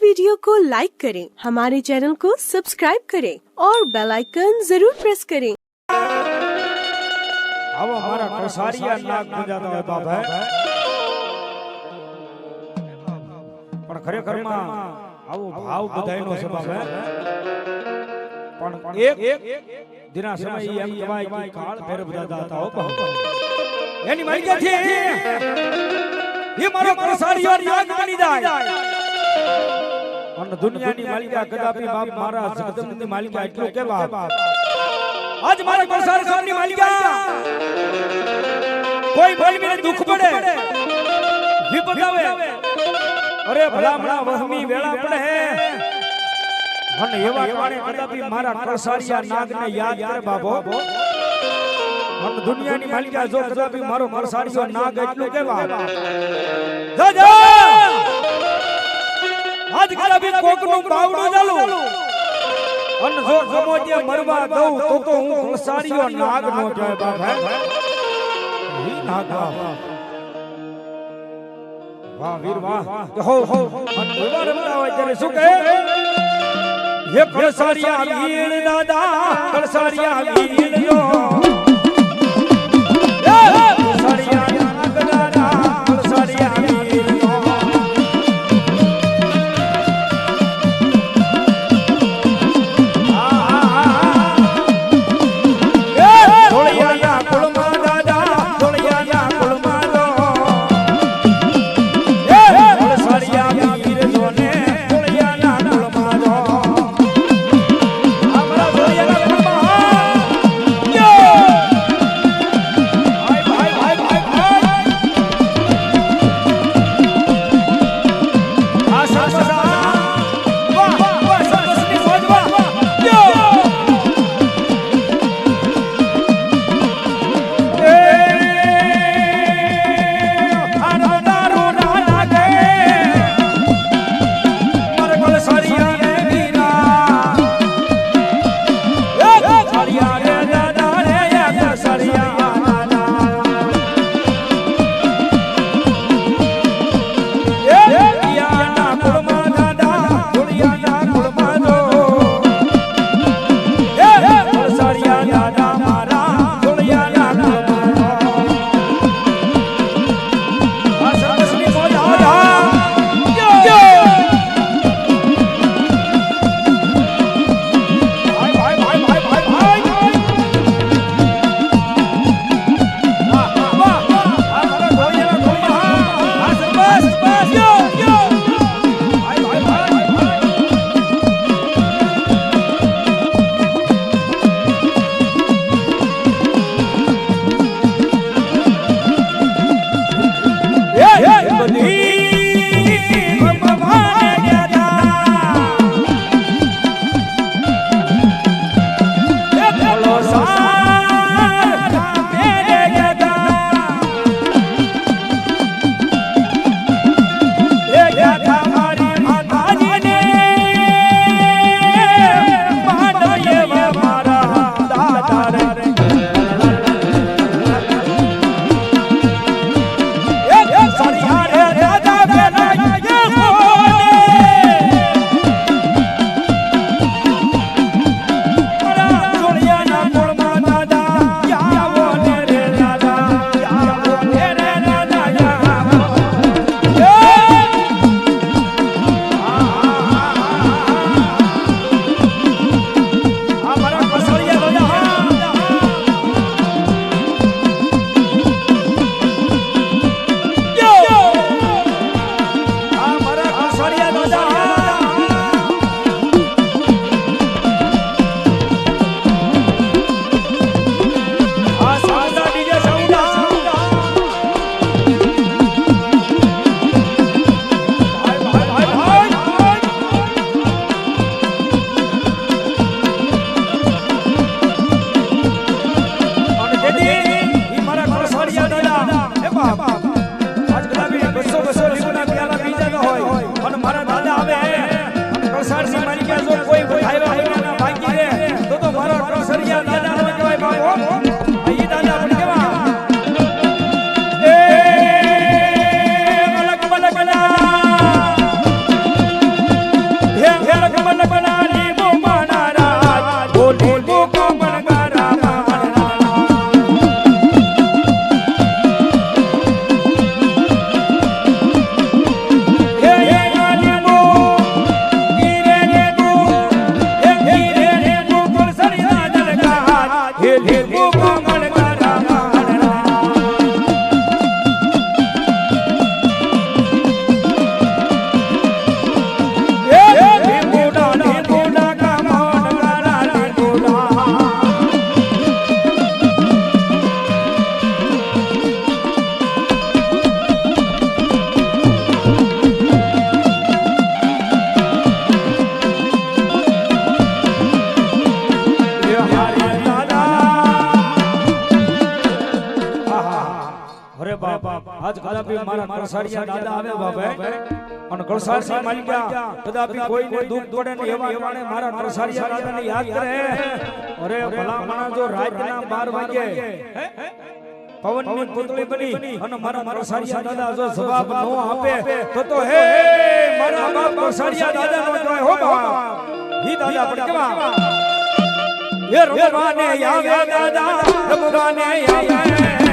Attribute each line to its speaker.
Speaker 1: Video को like करें, हमारे चैनल को सब्सक्राइब करें और बेल आइकन जरूर प्रेस करें।
Speaker 2: अब हमारा कोसारिया नाग बजाता है बाबा पण खरेखर માં આવો ભાવ બધાયનો છે બાબા પણ એક દિના સમય એમ કહેવાય કે કાળ ફેર બજાતા હતા હો બાબા એની માલિકા છે એ મારો કોસારિયો નાગ બની જાય અને દુનિયાની માલિકા કદાપી બાપ મારા જગદંબની માલિકા એટલું કે બાપ आज मारे कोसार सामने मालिका कोई बोल मेरे दुख पड़े विपद आवे अरे भला भला वहमी वेला पड़े मन एवा काणे कदापि मारा कोसारिया नाग ने याद करे बाबो मन दुनिया नी मालिका जो कदापि मारो कोसारियो नाग એટલું કે બાપ जा जा आज कदापि कोकનું બાવડું ચાલુ अन जो समोजे मरवा दऊ तो हूं कोसारियो नाग नो जाय बाबा ही नागा वाह वीर वाह हो मन बोला रमता होय तेरे सु कहे ये कोसारिया वीर दादा कोसारिया वीर लो ए कोसारिया नाग दादा कोसारिया वीर लो આજ કદાપી મારા કરસારિયા દાદા આવે બાબા અને કરસારી માલિકા કદાપી કોઈને દુઃખ પડે ને એવા પ્રમાણે મારા કરસારિયા દાદાને યાદ કરે અરે ભલા માણા જો રાતના 12 વાગે પવનની પુતળી બની અને મારા કરસારિયા દાદા જો જવાબ ન આપે તો હે મારા બાપ કરસારિયા દાદાનો જોય હો બાપ હી દાદા પણ કેવા એ રમવાને આવે દાદા રમવાને આવે